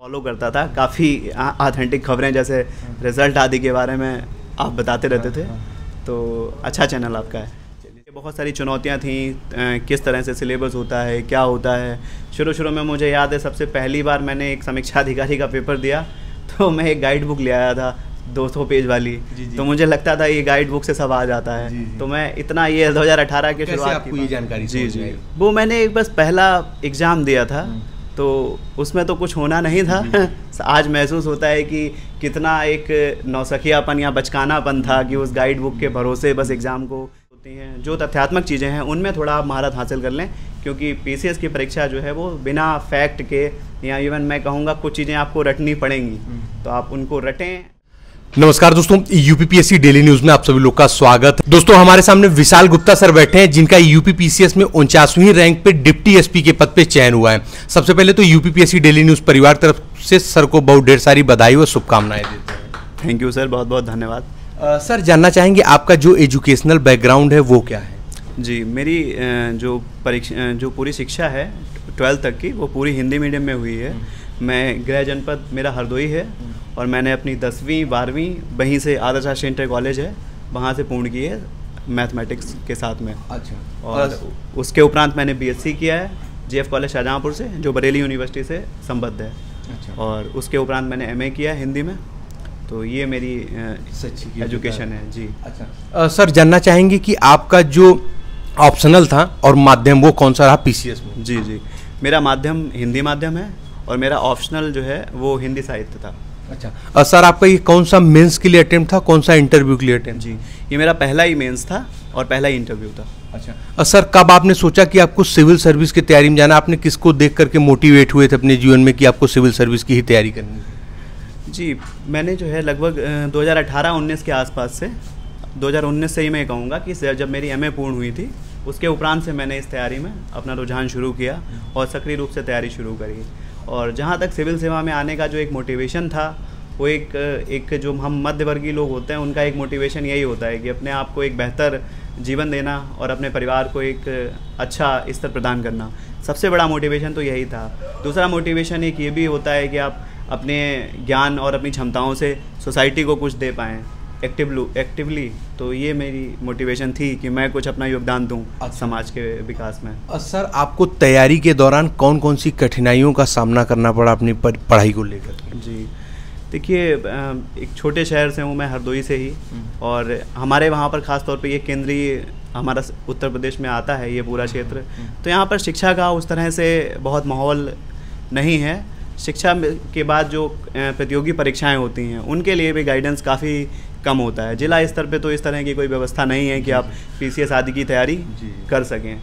Follow करता था, काफ़ी ऑथेंटिक खबरें जैसे रिजल्ट आदि के बारे में आप बताते रहते थे, तो अच्छा चैनल आपका है। बहुत सारी चुनौतियां थी, किस तरह से सिलेबस होता है, क्या होता है। शुरू में मुझे याद है सबसे पहली बार मैंने एक समीक्षा अधिकारी का पेपर दिया तो मैं एक गाइड बुक ले आया था 200 पेज वाली। तो मुझे लगता था ये गाइड बुक से सब आ जाता है। तो मैं इतना, ये 2018 के शुरुआत आपको ये जानकारी जी वो मैंने एक बस पहला एग्ज़ाम दिया था, तो उसमें तो कुछ होना नहीं था। आज महसूस होता है कि कितना एक नौसखियापन या बचकानापन था कि उस गाइड बुक के भरोसे बस एग्ज़ाम को होती हैं। जो तथ्यात्मक चीज़ें हैं उनमें थोड़ा आप महारत हासिल कर लें, क्योंकि पीसीएस की परीक्षा जो है वो बिना फैक्ट के, या इवन मैं कहूँगा कुछ चीज़ें आपको रटनी पड़ेंगी, तो आप उनको रटें। नमस्कार दोस्तों, यूपीपीएससी डेली न्यूज में आप सभी लोग का स्वागत है। दोस्तों हमारे सामने विशाल गुप्ता सर बैठे हैं, जिनका यूपीपीसीएस में 49वीं रैंक पे डिप्टी एसपी के पद पे चयन हुआ है। सबसे पहले तो यूपीपीएससी डेली न्यूज परिवार तरफ से सर को बहुत ढेर सारी बधाई और शुभकामनाएं देते हैं। थैंक यू सर, बहुत बहुत धन्यवाद। सर जानना चाहेंगे आपका जो एजुकेशनल बैकग्राउंड है वो क्या है? जी, मेरी जो पूरी शिक्षा है 12th तक की, वो पूरी हिंदी मीडियम में हुई है। मैं गृह जनपद मेरा हरदोई है और मैंने अपनी 10वीं 12वीं वहीं से आदर्श राष्ट्रीय इंटर कॉलेज है, वहाँ से पूर्ण की है मैथमेटिक्स के साथ में। अच्छा। और उसके उपरांत मैंने बीएससी किया है जेएफ कॉलेज शाहजहाँपुर से, जो बरेली यूनिवर्सिटी से संबद्ध है। अच्छा। और उसके उपरांत मैंने एमए किया है हिंदी में। तो ये मेरी सच्ची एजुकेशन है जी। अच्छा। सर जानना चाहेंगे कि आपका जो ऑप्शनल था और माध्यम वो कौन सा रहा पीसीएस में? जी, मेरा माध्यम हिंदी माध्यम है और मेरा ऑप्शनल जो है वो हिंदी साहित्य था। अच्छा। सर आपका ये कौन सा मेंस के लिए अटेम्प्ट था, कौन सा इंटरव्यू के लिए अटेम्प्ट? जी, ये मेरा पहला ही मेंस था और पहला ही इंटरव्यू था। अच्छा। सर कब आपने सोचा कि आपको सिविल सर्विस की तैयारी में जाना? आपने किसको देख करके मोटिवेट हुए थे अपने जीवन में कि आपको सिविल सर्विस की ही तैयारी करनी है? जी, मैंने जो है लगभग 2018-19 के आसपास से, 2019 से ही मैं कहूँगा कि जब मेरी एमए पूर्ण हुई थी, उसके उपरांत से मैंने इस तैयारी में अपना रुझान शुरू किया और सक्रिय रूप से तैयारी शुरू करी। और जहाँ तक सिविल सेवा में आने का जो एक मोटिवेशन था, वो एक जो हम मध्यवर्गीय लोग होते हैं उनका एक मोटिवेशन यही होता है कि अपने आप को एक बेहतर जीवन देना और अपने परिवार को एक अच्छा स्तर प्रदान करना। सबसे बड़ा मोटिवेशन तो यही था। दूसरा मोटिवेशन एक ये भी होता है कि आप अपने ज्ञान और अपनी क्षमताओं से सोसाइटी को कुछ दे पाएँ एक्टिवली। तो ये मेरी मोटिवेशन थी कि मैं कुछ अपना योगदान दूं समाज के विकास में। सर आपको तैयारी के दौरान कौन कौन सी कठिनाइयों का सामना करना पड़ा अपनी पढ़ाई को लेकर? जी देखिए, एक छोटे शहर से हूँ मैं, हरदोई से ही, और हमारे वहाँ पर ख़ास तौर पे ये केंद्रीय हमारा उत्तर प्रदेश में आता है ये पूरा क्षेत्र। तो यहाँ पर शिक्षा का उस तरह से बहुत माहौल नहीं है। शिक्षा के बाद जो प्रतियोगी परीक्षाएं होती हैं उनके लिए भी गाइडेंस काफ़ी कम होता है। जिला स्तर पे तो इस तरह की कोई व्यवस्था नहीं है कि आप पीसीएस आदि की तैयारी कर सकें।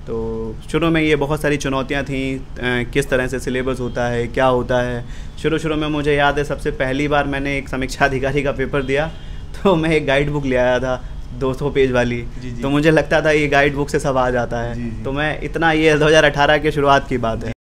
तो शुरू में ये बहुत सारी चुनौतियां थी, किस तरह से सिलेबस होता है, क्या होता है। शुरू में मुझे याद है सबसे पहली बार मैंने एक समीक्षा अधिकारी का पेपर दिया तो मैं एक गाइड बुक ले आया था 200 पेज वाली। तो मुझे लगता था ये गाइड बुक से सब आ जाता है। तो मैं इतना, ये 2018 के शुरुआत की बात है।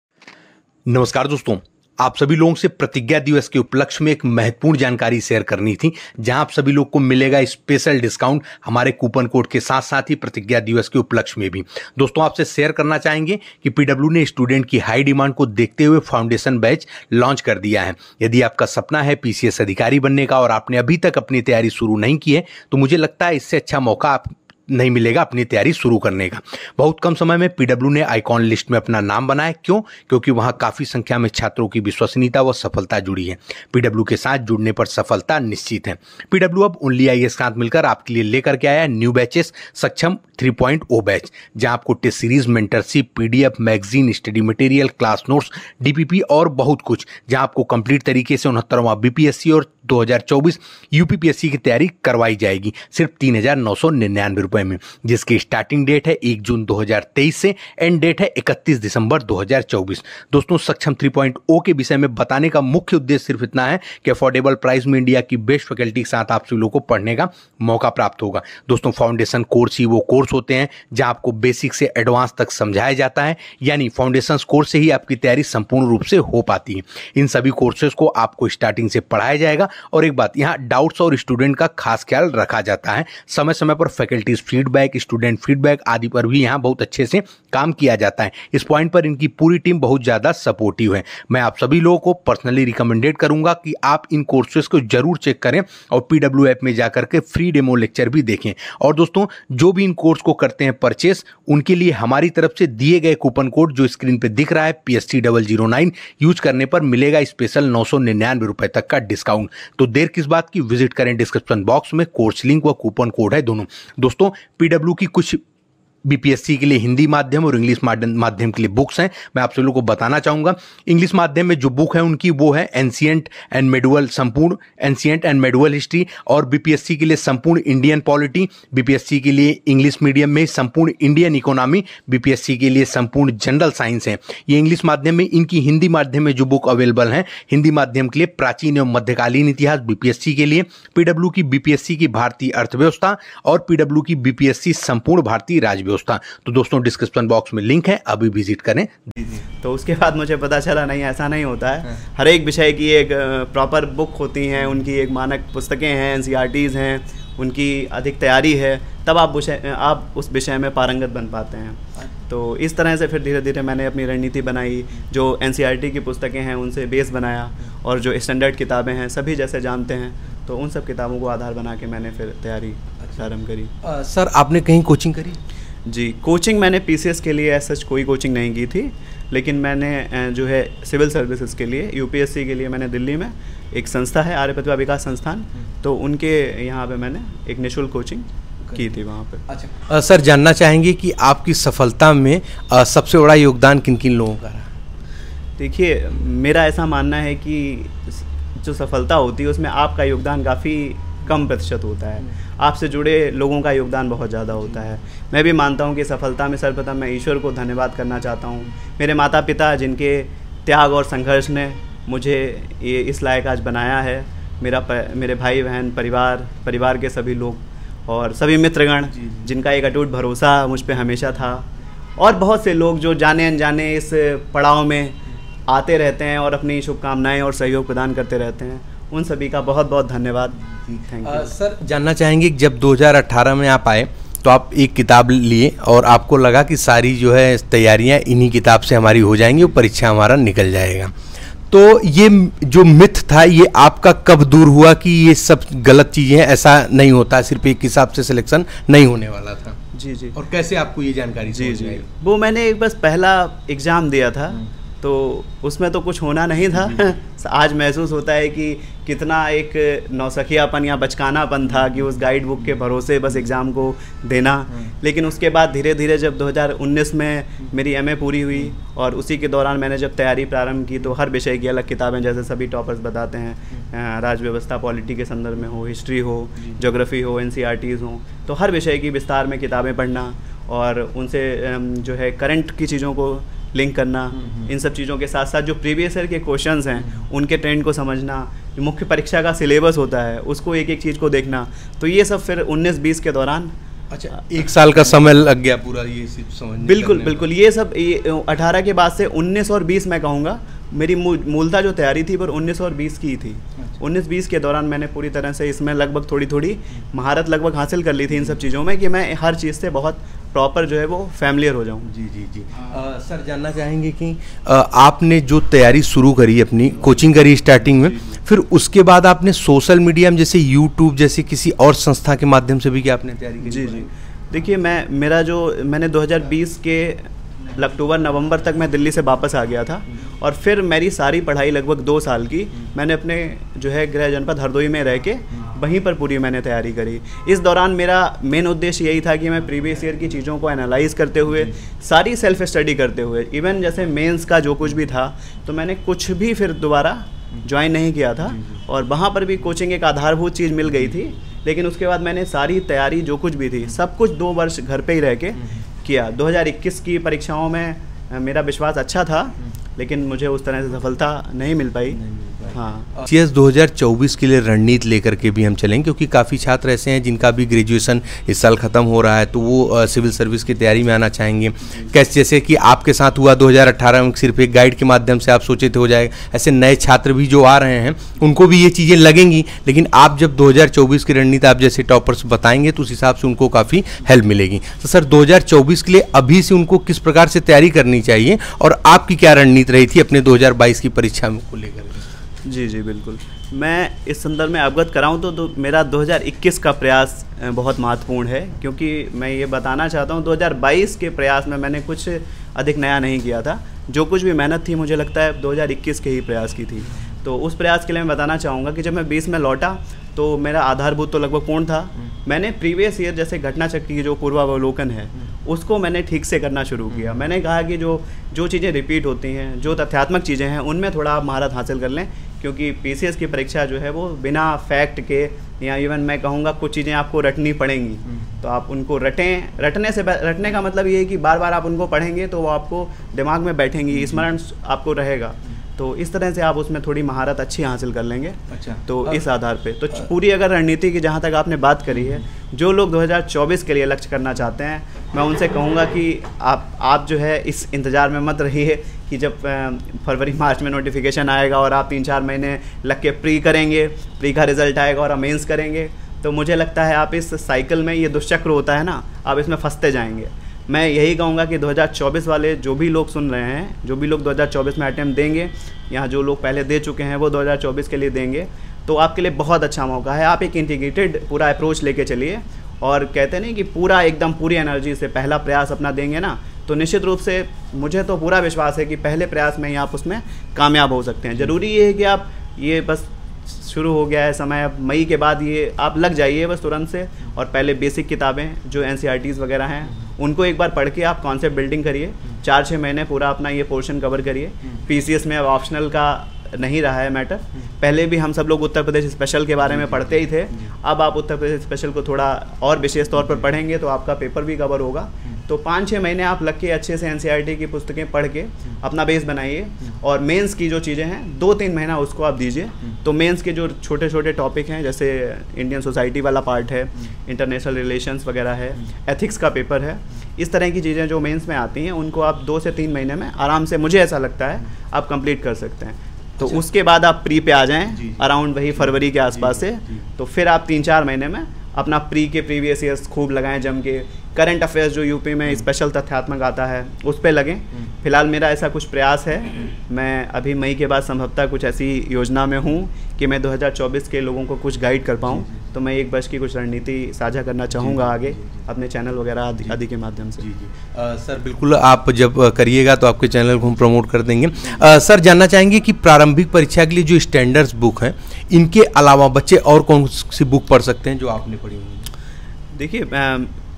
नमस्कार दोस्तों, आप सभी लोगों से प्रतिज्ञा दिवस के उपलक्ष्य में एक महत्वपूर्ण जानकारी शेयर करनी थी, जहां आप सभी लोग को मिलेगा स्पेशल डिस्काउंट हमारे कूपन कोड के साथ साथ ही प्रतिज्ञा दिवस के उपलक्ष्य में भी। दोस्तों आपसे शेयर करना चाहेंगे कि पीडब्ल्यू ने स्टूडेंट की हाई डिमांड को देखते हुए फाउंडेशन बैच लॉन्च कर दिया है। यदि आपका सपना है पीसीएस अधिकारी बनने का और आपने अभी तक अपनी तैयारी शुरू नहीं की है, तो मुझे लगता है इससे अच्छा मौका आप नहीं मिलेगा अपनी तैयारी शुरू करने का। बहुत कम समय में पीडब्ल्यू ने आइकॉन लिस्ट में अपना नाम बनाया। क्यों? क्योंकि वहां काफी संख्या में छात्रों की विश्वसनीयता व सफलता जुड़ी है। पीडब्ल्यू के साथ जुड़ने पर सफलता निश्चित है। पीडब्ल्यू अब ओनली आईएएस के साथ मिलकर आपके लिए लेकर के आया न्यू बैचेस सक्षम 3.0 बैच, जहां आपको test series, mentorship, PDF, magazine, study material, class notes, DPP और बहुत कुछ, जहां आपको कंप्लीट तरीके से 69वां बीपीएससी और 2024 यूपीपीएससी की तैयारी करवाई जाएगी सिर्फ 3,999 रुपए में, जिसकी स्टार्टिंग डेट है 1 जून 2023 से एंड डेट है 31 दिसंबर 2024। दोस्तों सक्षम 3.0 के विषय में बताने का मुख्य उद्देश्य सिर्फ इतना है कि अफोर्डेबल प्राइस में इंडिया की बेस्ट फैकल्टी के साथ आप सभी लोगों को पढ़ने का मौका प्राप्त होगा। दोस्तों फाउंडेशन कोर्स ही वो कोर्स होते हैं जहां आपको बेसिक से एडवांस तक समझाया जाता है, यानी फाउंडेशन कोर्स से ही आपकी तैयारी संपूर्ण रूप से हो पाती है। इन सभी कोर्सेज को आपको स्टार्टिंग से पढ़ाया जाएगा और एक बात, यहाँ डाउट्स और स्टूडेंट का खास ख्याल रखा जाता है। समय समय पर फैकल्टीज फीडबैक, स्टूडेंट फीडबैक आदि पर भी यहाँ बहुत अच्छे से काम किया जाता है। इस पॉइंट पर इनकी पूरी टीम बहुत ज़्यादा सपोर्टिव है। मैं आप सभी लोगों को पर्सनली रिकमेंडेड करूंगा कि आप इन कोर्सेज को जरूर चेक करें और PW ऐप में जाकर के फ्री डेमो लेक्चर भी देखें। और दोस्तों, जो भी इन कोर्स को करते हैं परचेस, उनके लिए हमारी तरफ से दिए गए कूपन कोड जो स्क्रीन पे दिख रहा है PST009 यूज करने पर मिलेगा स्पेशल 999 रुपए तक का डिस्काउंट। तो देर किस बात की, विजिट करें डिस्क्रिप्शन बॉक्स में, कोर्स लिंक व कूपन कोड है दोनों। दोस्तों, PW की कुछ BPSC के लिए हिंदी माध्यम और इंग्लिश माध्यम के लिए बुक्स हैं। मैं आप सभी लोगों को बताना चाहूंगा, इंग्लिश माध्यम में जो बुक है उनकी वो है एंशिएंट एंड मेडुअल, संपूर्ण एंशिएंट एंड मेडुअल हिस्ट्री, और BPSC के लिए संपूर्ण इंडियन पॉलिटी, BPSC के लिए इंग्लिश मीडियम में संपूर्ण इंडियन इकोनॉमी, BPSC के लिए संपूर्ण जनरल साइंस है। ये इंग्लिश माध्यम में। इनकी हिंदी माध्यम में जो बुक अवेलेबल है हिंदी माध्यम के लिए प्राचीन एवं मध्यकालीन इतिहास BPSC के लिए, PW की BPSC की भारतीय अर्थव्यवस्था और PW की BPSC संपूर्ण भारतीय राज्य। तो दोस्तों, डिस्क्रिप्शन बॉक्स में लिंक है, अभी विजिट करें। तो उसके बाद मुझे पता चला नहीं, ऐसा नहीं होता है। हर एक विषय की एक प्रॉपर बुक होती हैं, उनकी एक मानक पुस्तकें हैं, NCERTs हैं, उनकी अधिक तैयारी है, तब आप उस विषय में पारंगत बन पाते हैं। तो इस तरह से फिर धीरे धीरे मैंने अपनी रणनीति बनाई, जो NCERT की पुस्तकें हैं उनसे बेस बनाया, और जो स्टैंडर्ड किताबें हैं सभी जैसे जानते हैं, तो उन सब किताबों को आधार बना के मैंने फिर तैयारी आरम्भ करी। सर, आपने कहीं कोचिंग करी? जी, कोचिंग मैंने PCS के लिए ऐसा कोई कोचिंग नहीं की थी, लेकिन मैंने जो है सिविल सर्विसेज के लिए, UPSC के लिए मैंने दिल्ली में एक संस्था है आर्य प्रतिभा विकास संस्थान, तो उनके यहाँ पे मैंने एक निःशुल्क कोचिंग की थी वहाँ पे। अच्छा सर, जानना चाहेंगे कि आपकी सफलता में सबसे बड़ा योगदान किन किन लोगों का रहा? देखिए, मेरा ऐसा मानना है कि जो सफलता होती है उसमें आपका योगदान काफ़ी कम प्रतिशत होता है, आपसे जुड़े लोगों का योगदान बहुत ज़्यादा होता है। मैं भी मानता हूँ कि सफलता में सर्वप्रथम मैं ईश्वर को धन्यवाद करना चाहता हूँ, मेरे माता पिता जिनके त्याग और संघर्ष ने मुझे ये इस लायक आज बनाया है, मेरे भाई बहन, परिवार के सभी लोग और सभी मित्रगण जिनका एक अटूट भरोसा मुझ पे हमेशा था, और बहुत से लोग जो जाने अनजाने इस पड़ाव में आते रहते हैं और अपनी शुभकामनाएँ और सहयोग प्रदान करते रहते हैं, उन सभी का बहुत बहुत धन्यवाद। Thank you. सर, जानना चाहेंगे कि जब 2018 में आप आए तो आप एक किताब लिए और आपको लगा कि सारी जो है तैयारियां इन्हीं किताब से हमारी हो जाएंगी और परीक्षा हमारा निकल जाएगा, तो ये जो मिथ था ये आपका कब दूर हुआ कि ये सब गलत चीज़ें हैं, ऐसा नहीं होता, सिर्फ एक हिसाब से सिलेक्शन नहीं होने वाला था? जी। और कैसे आपको ये जानकारी? जी, वो मैंने एक बस पहला एग्ज़ाम दिया था, तो उसमें तो कुछ होना नहीं था। आज महसूस होता है कि कितना एक नौसखियापन या बचकानापन था कि उस गाइड बुक के भरोसे बस एग्ज़ाम को देना। लेकिन उसके बाद धीरे धीरे जब 2019 में मेरी MA पूरी हुई और उसी के दौरान मैंने जब तैयारी प्रारंभ की, तो हर विषय की अलग किताबें, जैसे सभी टॉपर्स बताते हैं, राज्य व्यवस्था पॉलिटी के संदर्भ में हो, हिस्ट्री हो, ज्योग्राफी हो, NCERTs हो, तो हर विषय की विस्तार में किताबें पढ़ना और उनसे जो है करंट की चीज़ों को लिंक करना, इन सब चीज़ों के साथ साथ जो प्रीवियस ईयर के क्वेश्चंस हैं उनके ट्रेंड को समझना, मुख्य परीक्षा का सिलेबस होता है उसको एक एक चीज़ को देखना, तो ये सब फिर 19-20 के दौरान। अच्छा, एक साल का समय लग गया पूरा ये समझने? बिल्कुल, ये सब 18 के बाद से 19 और 20 मैं कहूँगा मेरी मूलतः जो तैयारी थी पर 19 और 20 की थी। 19-20 के दौरान मैंने पूरी तरह से इसमें लगभग थोड़ी महारत लगभग हासिल कर ली थी इन सब चीज़ों में, कि मैं हर चीज़ से बहुत प्रॉपर जो है वो फैमिलियर हो जाऊँ। जी। सर, जानना चाहेंगे कि आपने जो तैयारी शुरू करी, अपनी कोचिंग करी स्टार्टिंग में, फिर उसके बाद आपने सोशल मीडिया में जैसे YouTube जैसे किसी और संस्था के माध्यम से भी क्या आपने तैयारी की? जी। देखिए, मैंने 2020 के अक्टूबर-नवंबर तक मैं दिल्ली से वापस आ गया था, और फिर मेरी सारी पढ़ाई लगभग 2 साल की मैंने अपने जो है गृह जनपद हरदोई में रह के वहीं पर पूरी मैंने तैयारी करी। इस दौरान मेरा मेन उद्देश्य यही था कि मैं प्रीवियस ईयर की चीज़ों को एनालाइज करते हुए, सारी सेल्फ स्टडी करते हुए, इवन जैसे मेंस का जो कुछ भी था तो मैंने कुछ भी फिर दोबारा ज्वाइन नहीं किया था, और वहाँ पर भी कोचिंग एक आधारभूत चीज़ मिल गई थी। लेकिन उसके बाद मैंने सारी तैयारी जो कुछ भी थी सब कुछ 2 वर्ष घर पे ही रह के किया। 2021 की परीक्षाओं में मेरा विश्वास अच्छा था, लेकिन मुझे उस तरह से सफलता नहीं मिल पाई। है। हाँ। CS 2024 के लिए रणनीति लेकर के भी हम चलेंगे, क्योंकि काफ़ी छात्र ऐसे हैं जिनका भी ग्रेजुएशन इस साल ख़त्म हो रहा है, तो वो सिविल सर्विस की तैयारी में आना चाहेंगे। कैसे जैसे कि आपके साथ हुआ 2018 में, सिर्फ एक गाइड के माध्यम से आप सोचे थे हो जाएगा, ऐसे नए छात्र भी जो आ रहे हैं उनको भी ये चीज़ें लगेंगी, लेकिन आप जब 2024 की रणनीति आप जैसे टॉपर्स बताएंगे तो उस हिसाब से उनको काफ़ी हेल्प मिलेगी। तो सर 2024 के लिए अभी से उनको किस प्रकार से तैयारी करनी चाहिए और आपकी क्या रणनीति रही थी अपने 2022 की परीक्षा को लेकर? जी जी बिल्कुल, मैं इस संदर्भ में अवगत कराऊं तो मेरा 2021 का प्रयास बहुत महत्वपूर्ण है, क्योंकि मैं ये बताना चाहता हूं 2022 के प्रयास में मैंने कुछ अधिक नया नहीं किया था। जो कुछ भी मेहनत थी मुझे लगता है 2021 के ही प्रयास की थी। तो उस प्रयास के लिए मैं बताना चाहूँगा कि जब मैं 20 में लौटा तो मेरा आधारभूत तो लगभग पूर्ण था। मैंने प्रीवियस ईयर जैसे घटना चक्र की जो पूर्वावलोकन है उसको मैंने ठीक से करना शुरू किया। मैंने कहा कि जो चीज़ें रिपीट होती हैं, जो तथ्यात्मक चीज़ें हैं, उनमें थोड़ा आप महारत हासिल कर लें, क्योंकि PCS की परीक्षा जो है वो बिना फैक्ट के, या इवन मैं कहूँगा कुछ चीज़ें आपको रटनी पड़ेंगी, तो आप उनको रटें। रटने का मतलब ये है कि बार बार आप उनको पढ़ेंगे तो वो आपको दिमाग में बैठेंगी, स्मरण आपको रहेगा। तो इस तरह से आप उसमें थोड़ी महारत अच्छी हासिल कर लेंगे। अच्छा। तो इस आधार पे तो पूरी अगर रणनीति की जहाँ तक आपने बात करी है, जो लोग 2024 के लिए लक्ष्य करना चाहते हैं, मैं उनसे कहूँगा कि आप जो है इस इंतज़ार में मत रहिए कि जब फरवरी मार्च में नोटिफिकेशन आएगा और आप 3-4 महीने लग के प्री करेंगे, प्री का रिज़ल्ट आएगा और आप मेंस करेंगे। तो मुझे लगता है आप इस साइकिल में, ये दुष्चक्र होता है ना, आप इसमें फंसते जाएंगे। मैं यही कहूँगा कि 2024 वाले जो भी लोग सुन रहे हैं, जो भी लोग 2024 में अटैम्प्ट देंगे, या जो लोग पहले दे चुके हैं वो 2024 के लिए देंगे, तो आपके लिए बहुत अच्छा मौका है। आप एक इंटीग्रेटेड पूरा अप्रोच लेके चलिए, और कहते नहीं कि पूरा एकदम पूरी एनर्जी से पहला प्रयास अपना देंगे ना, तो निश्चित रूप से मुझे तो पूरा विश्वास है कि पहले प्रयास में ही आप उसमें कामयाब हो सकते हैं। ज़रूरी ये है कि आप ये बस शुरू हो गया है समय, अब मई के बाद ये आप लग जाइए बस तुरंत से, और पहले बेसिक किताबें जो NCERTs वगैरह हैं उनको एक बार पढ़ के आप कॉन्सेप्ट बिल्डिंग करिए। 4-6 महीने पूरा अपना ये पोर्शन कवर करिए। PCS में अब ऑप्शनल का नहीं रहा है मैटर। पहले भी हम सब लोग उत्तर प्रदेश स्पेशल के बारे में पढ़ते ही थे, अब आप उत्तर प्रदेश स्पेशल को थोड़ा और विशेष तौर पर पढ़ेंगे तो आपका पेपर भी कवर होगा। तो 5-6 महीने आप लग के अच्छे से NCERT की पुस्तकें पढ़ के अपना बेस बनाइए, और मेंस की जो चीज़ें हैं 2-3 महीना उसको आप दीजिए। तो मेंस के जो छोटे छोटे टॉपिक हैं, जैसे इंडियन सोसाइटी वाला पार्ट है, इंटरनेशनल रिलेशंस वगैरह है, एथिक्स का पेपर है, इस तरह की चीज़ें जो मेंस में आती हैं उनको आप 2 से 3 महीने में आराम से, मुझे ऐसा लगता है, आप कंप्लीट कर सकते हैं। तो उसके बाद आप प्री पे आ जाएं अराउंड वही फरवरी के आसपास से, तो फिर आप 3-4 महीने में अपना प्री के प्रीवियस ईयर्स खूब लगाएं जम के। करंट अफेयर्स जो यूपी में स्पेशल तथ्यात्मक आता है उस पे लगें। फिलहाल मेरा ऐसा कुछ प्रयास है, मैं अभी मई के बाद संभवतः कुछ ऐसी योजना में हूँ कि मैं 2024 के लोगों को कुछ गाइड कर पाऊँ। तो मैं 1 वर्ष की कुछ रणनीति साझा करना चाहूँगा आगे अपने चैनल वगैरह आदि के माध्यम से। सर बिल्कुल, आप जब करिएगा तो आपके चैनल को हम प्रमोट कर देंगे। सर जानना चाहेंगे कि प्रारंभिक परीक्षा के लिए जो स्टैंडर्ड्स बुक हैं, इनके अलावा बच्चे और कौन सी बुक पढ़ सकते हैं जो आपने पढ़ी होंगी? देखिए,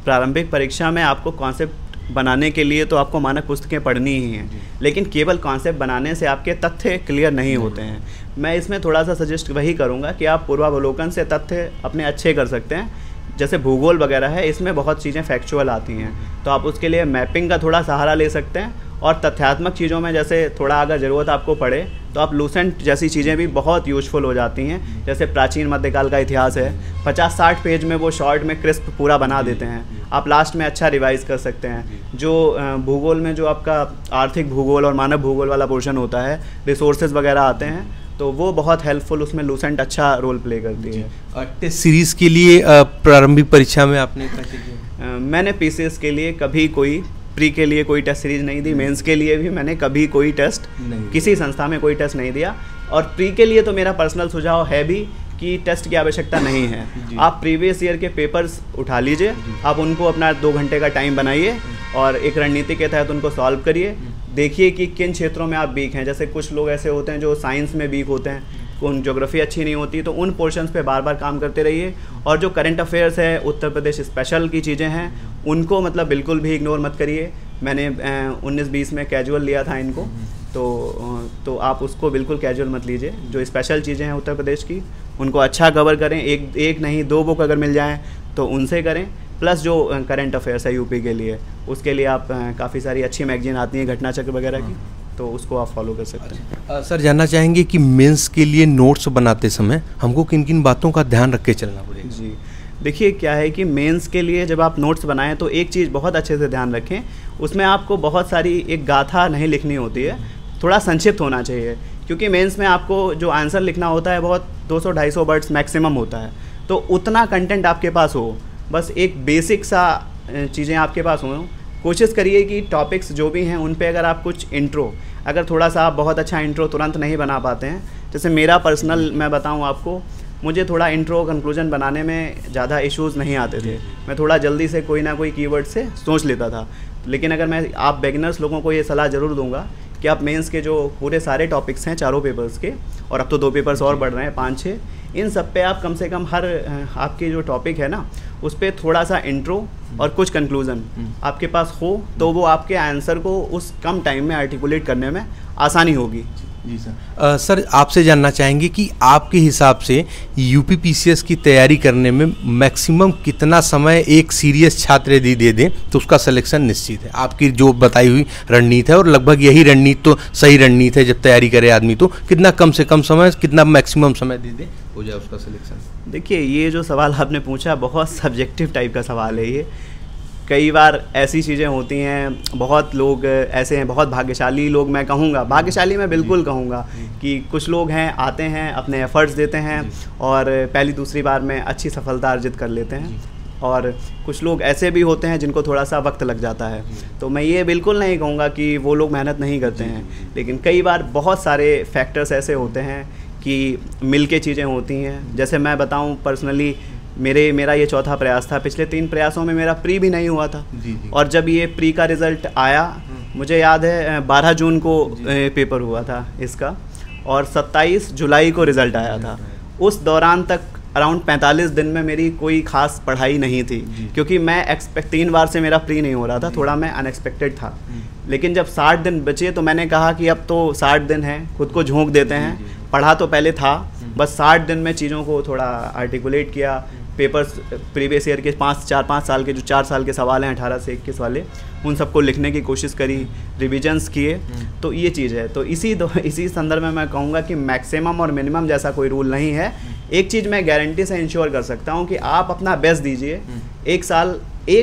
प्रारंभिक परीक्षा में आपको कॉन्सेप्ट बनाने के लिए तो आपको मानक पुस्तकें पढ़नी ही हैं, लेकिन केवल कॉन्सेप्ट बनाने से आपके तथ्य क्लियर नहीं होते हैं। मैं इसमें थोड़ा सा सजेस्ट वही करूँगा कि आप पूर्वावलोकन से तथ्य अपने अच्छे कर सकते हैं। जैसे भूगोल वगैरह है, इसमें बहुत चीज़ें फैक्चुअल आती हैं, तो आप उसके लिए मैपिंग का थोड़ा सहारा ले सकते हैं। और तथ्यात्मक चीज़ों में जैसे थोड़ा अगर ज़रूरत आपको पड़े तो आप लूसेंट जैसी चीज़ें भी बहुत यूजफुल हो जाती हैं। जैसे प्राचीन मध्यकाल का इतिहास है, 50-60 पेज में वो शॉर्ट में क्रिस्प पूरा बना देते हैं, आप लास्ट में अच्छा रिवाइज कर सकते हैं। जो भूगोल में जो आपका आर्थिक भूगोल और मानव भूगोल वाला पोर्शन होता है, रिसोर्सेज वगैरह आते हैं, तो वो बहुत हेल्पफुल, उसमें लूसेंट अच्छा रोल प्ले करती है। टेस्ट सीरीज़ के लिए प्रारंभिक परीक्षा में आपने कैसे किया? मैंने PCS के लिए कभी कोई, प्री के लिए कोई टेस्ट सीरीज नहीं दी, मेंस के लिए भी मैंने कभी कोई टेस्ट किसी संस्था में कोई टेस्ट नहीं दिया। और प्री के लिए तो मेरा पर्सनल सुझाव है भी कि टेस्ट की आवश्यकता नहीं है। आप प्रीवियस ईयर के पेपर्स उठा लीजिए, आप उनको अपना 2 घंटे का टाइम बनाइए और एक रणनीति के तहत उनको सॉल्व करिए। देखिए कि किन क्षेत्रों में आप वीक हैं। जैसे कुछ लोग ऐसे होते हैं जो साइंस में वीक होते हैं, उन ज्योग्राफी अच्छी नहीं होती, तो उन पोर्शंस पे बार बार काम करते रहिए। और जो करंट अफेयर्स है, उत्तर प्रदेश स्पेशल की चीज़ें हैं, उनको मतलब बिल्कुल भी इग्नोर मत करिए। मैंने 19-20 में कैजुअल लिया था इनको, तो आप उसको बिल्कुल कैजुअल मत लीजिए। जो स्पेशल चीज़ें हैं उत्तर प्रदेश की, उनको अच्छा कवर करें। एक नहीं 2 बुक अगर मिल जाएँ तो उनसे करें। प्लस जो करंट अफेयर्स है यूपी के लिए, उसके लिए आप काफ़ी सारी अच्छी मैगजीन आती हैं घटना चक्र वगैरह की, तो उसको आप फॉलो कर सकते हैं। सर जानना चाहेंगे कि मेंस के लिए नोट्स बनाते समय हमको किन किन बातों का ध्यान रख के चलना पड़ेगा? जी देखिए, क्या है कि मेंस के लिए जब आप नोट्स बनाएं तो एक चीज़ बहुत अच्छे से ध्यान रखें, उसमें आपको बहुत सारी एक गाथा नहीं लिखनी होती है, थोड़ा संक्षिप्त होना चाहिए, क्योंकि मेंस में आपको जो आंसर लिखना होता है बहुत 200-250 वर्ड्स मैक्सिमम होता है। तो उतना कंटेंट आपके पास हो, बस एक बेसिक सा चीज़ें आपके पास हों। कोशिश करिए कि टॉपिक्स जो भी हैं उन पे अगर आप कुछ इंट्रो, अगर थोड़ा सा आप बहुत अच्छा इंट्रो तुरंत नहीं बना पाते हैं, जैसे मेरा पर्सनल मैं बताऊं आपको, मुझे थोड़ा इंट्रो कंक्लूजन बनाने में ज़्यादा इश्यूज़ नहीं आते थे, मैं थोड़ा जल्दी से कोई ना कोई कीवर्ड से सोच लेता था। लेकिन अगर मैं आप बिगिनर्स लोगों को ये सलाह ज़रूर दूंगा कि आप मेंस के जो पूरे सारे टॉपिक्स हैं 4 पेपर्स के, और अब तो 2 पेपर्स और बढ़ रहे हैं 5-6, इन सब पे आप कम से कम हर आपके जो टॉपिक है ना उस पर थोड़ा सा इंट्रो और कुछ कंक्लूज़न आपके पास हो, तो वो आपके आंसर को उस कम टाइम में आर्टिकुलेट करने में आसानी होगी। जी सर। सर आपसे जानना चाहेंगे कि आपके हिसाब से यूपीपीसीएस की तैयारी करने में मैक्सिमम कितना समय एक सीरियस छात्र यदि दे दें तो उसका सिलेक्शन निश्चित है? आपकी जो बताई हुई रणनीति है, और लगभग यही रणनीति तो सही रणनीति है, जब तैयारी करे आदमी तो कितना कम से कम समय, कितना मैक्सिमम समय दे दे हो जाए उसका सिलेक्शन? देखिए, ये जो सवाल आपने पूछा बहुत सब्जेक्टिव टाइप का सवाल है ये। कई बार ऐसी चीज़ें होती हैं, बहुत लोग ऐसे हैं, बहुत भाग्यशाली लोग, मैं कहूँगा भाग्यशाली, मैं बिल्कुल कहूँगा कि कुछ लोग हैं, आते हैं, अपने एफर्ट्स देते हैं और पहली दूसरी बार में अच्छी सफलता अर्जित कर लेते हैं, और कुछ लोग ऐसे भी होते हैं जिनको थोड़ा सा वक्त लग जाता है। तो मैं ये बिल्कुल नहीं कहूँगा कि वो लोग मेहनत नहीं करते हैं, लेकिन कई बार बहुत सारे फैक्टर्स ऐसे होते हैं कि मिल के चीज़ें होती हैं। जैसे मैं बताऊँ पर्सनली, मेरा ये चौथा प्रयास था, पिछले 3 प्रयासों में मेरा प्री भी नहीं हुआ था। जी। और जब ये प्री का रिज़ल्ट आया, मुझे याद है 12 जून को पेपर हुआ था इसका, और 27 जुलाई को रिज़ल्ट आया था। उस दौरान तक अराउंड 45 दिन में मेरी कोई ख़ास पढ़ाई नहीं थी, क्योंकि मैं 3 बार से मेरा प्री नहीं हो रहा था, थोड़ा मैं अनएक्सपेक्टेड था। लेकिन जब 60 दिन बचे तो मैंने कहा कि अब तो 60 दिन हैं, खुद को झोंक देते हैं। पढ़ा तो पहले था, बस 60 दिन में चीज़ों को थोड़ा आर्टिकुलेट किया। पेपर्स प्रीवियस ईयर के 4-5 साल के जो 4 साल के सवाल हैं 18 से 21 वाले, उन सबको लिखने की कोशिश करी, रिविजन्स किए। तो ये चीज़ है। तो इसी संदर्भ में मैं कहूँगा कि मैक्सिमम और मिनिमम जैसा कोई रूल नहीं है। एक चीज़ मैं गारंटी से इंश्योर कर सकता हूँ कि आप अपना बेस्ट दीजिए। एक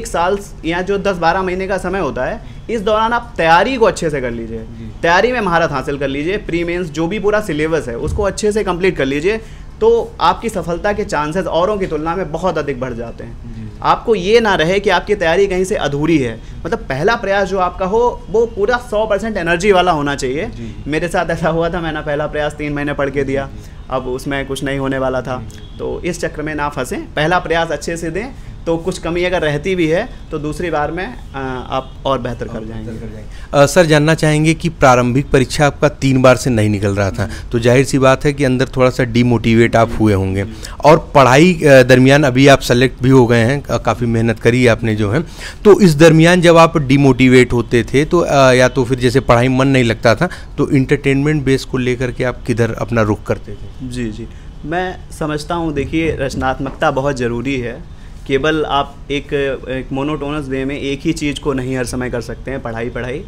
साल या जो 10-12 महीने का समय होता है, इस दौरान आप तैयारी को अच्छे से कर लीजिए, तैयारी में महारत हासिल कर लीजिए। प्री मेंस जो भी पूरा सिलेबस है उसको अच्छे से कंप्लीट कर लीजिए, तो आपकी सफलता के चांसेस औरों की तुलना में बहुत अधिक बढ़ जाते हैं। आपको ये ना रहे कि आपकी तैयारी कहीं से अधूरी है, मतलब पहला प्रयास जो आपका हो वो पूरा 100% एनर्जी वाला होना चाहिए। मेरे साथ ऐसा हुआ था, मैंने पहला प्रयास 3 महीने पढ़ के दिया, अब उसमें कुछ नहीं होने वाला था। तो इस चक्र में ना फंसें, पहला प्रयास अच्छे से दें, तो कुछ कमी अगर रहती भी है तो दूसरी बार में आप और बेहतर कर जाएंगे। सर जानना चाहेंगे कि प्रारंभिक परीक्षा आपका 3 बार से नहीं निकल रहा था, तो जाहिर सी बात है कि अंदर थोड़ा सा डीमोटिवेट आप हुए होंगे, और पढ़ाई दरमियान अभी आप सेलेक्ट भी हो गए हैं, काफ़ी मेहनत करी आपने जो है, तो इस दरमियान जब आप डीमोटिवेट होते थे तो या तो फिर जैसे पढ़ाई मन नहीं लगता था, तो इंटरटेनमेंट बेस को लेकर के आप किधर अपना रुख करते थे? जी, मैं समझता हूँ, देखिए रचनात्मकता बहुत ज़रूरी है। केवल आप एक मोनोटोनस वे में एक ही चीज़ को नहीं हर समय कर सकते हैं, पढ़ाई।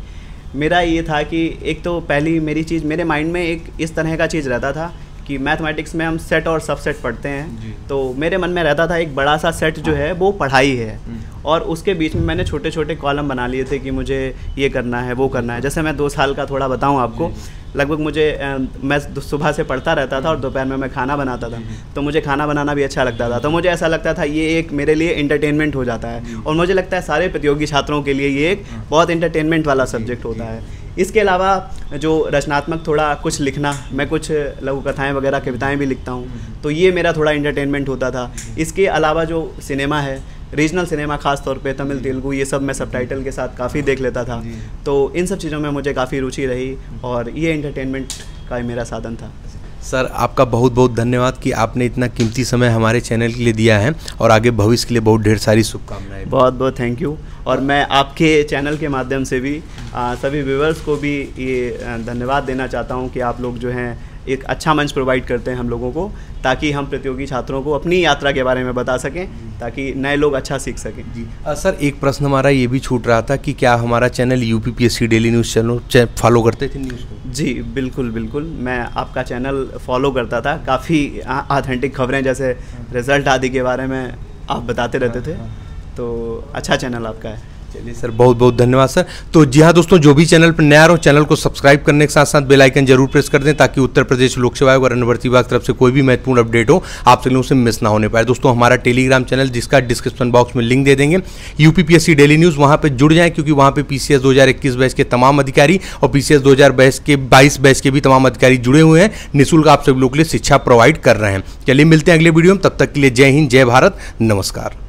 मेरा ये था कि एक तो पहली मेरी चीज़, मेरे माइंड में एक इस तरह का चीज़ रहता था कि मैथमेटिक्स में हम सेट और सबसेट पढ़ते हैं, तो मेरे मन में रहता था एक बड़ा सा सेट जो है वो पढ़ाई है, और उसके बीच में मैंने छोटे छोटे कॉलम बना लिए थे कि मुझे ये करना है, वो करना है। जैसे मैं 2 साल का थोड़ा बताऊं आपको, लगभग मुझे मैं सुबह से पढ़ता रहता था और दोपहर में मैं खाना बनाता था, तो मुझे खाना बनाना भी अच्छा लगता था। तो मुझे ऐसा लगता था ये एक मेरे लिए इंटरटेनमेंट हो जाता है, और मुझे लगता है सारे प्रतियोगी छात्रों के लिए ये एक बहुत इंटरटेनमेंट वाला सब्जेक्ट होता है। इसके अलावा जो रचनात्मक थोड़ा कुछ लिखना, मैं कुछ लघु कथाएँ वगैरह कविताएँ भी लिखता हूँ, तो ये मेरा थोड़ा इंटरटेनमेंट होता था। इसके अलावा जो सिनेमा है, रीजनल सिनेमा, खास तौर पे तमिल, तेलुगु, ये सब मैं सबटाइटल के साथ काफ़ी देख लेता था, तो इन सब चीज़ों में मुझे काफ़ी रुचि रही, और ये इंटरटेनमेंट का मेरा साधन था। सर आपका बहुत बहुत धन्यवाद कि आपने इतना कीमती समय हमारे चैनल के लिए दिया है, और आगे भविष्य के लिए बहुत ढेर सारी शुभकामनाएं। बहुत बहुत थैंक यू। और मैं आपके चैनल के माध्यम से भी सभी व्यूअर्स को भी ये धन्यवाद देना चाहता हूँ कि आप लोग जो हैं एक अच्छा मंच प्रोवाइड करते हैं हम लोगों को, ताकि हम प्रतियोगी छात्रों को अपनी यात्रा के बारे में बता सकें, ताकि नए लोग अच्छा सीख सकें। जी सर, एक प्रश्न हमारा ये भी छूट रहा था कि क्या हमारा channel UPPSC daily news channel follow करते थे न्यूज़ को? जी बिल्कुल बिल्कुल, मैं आपका चैनल फॉलो करता था। काफ़ी ऑथेंटिक खबरें जैसे रिजल्ट आदि के बारे में आप बताते रहते थे, तो अच्छा चैनल आपका है। चलिए सर, बहुत बहुत धन्यवाद सर। तो जी हाँ दोस्तों, जो भी चैनल पर नया हो चैनल को सब्सक्राइब करने के साथ साथ बेल आइकन जरूर प्रेस कर दें, ताकि उत्तर प्रदेश लोक सेवा आयोग और अन्य भर्ती विभाग की तरफ से कोई भी महत्वपूर्ण अपडेट हो आप सभी लोगों से मिस ना होने पाए। दोस्तों हमारा टेलीग्राम चैनल, जिसका डिस्क्रिप्शन बॉक्स में लिंक दे देंगे, यूपीपीएससी डेली न्यूज़, वहाँ पर जुड़ जाएं, क्योंकि वहाँ पे पीसीएस 2021 बैच के तमाम अधिकारी और पीसीएस 2022 बैच के भी तमाम अधिकारी जुड़े हुए हैं। निःशुल्क आप सभी लोगों के लिए शिक्षा प्रोवाइड कर रहे हैं। चलिए मिलते हैं अगले वीडियो में, तब तक के लिए जय हिंद, जय भारत, नमस्कार।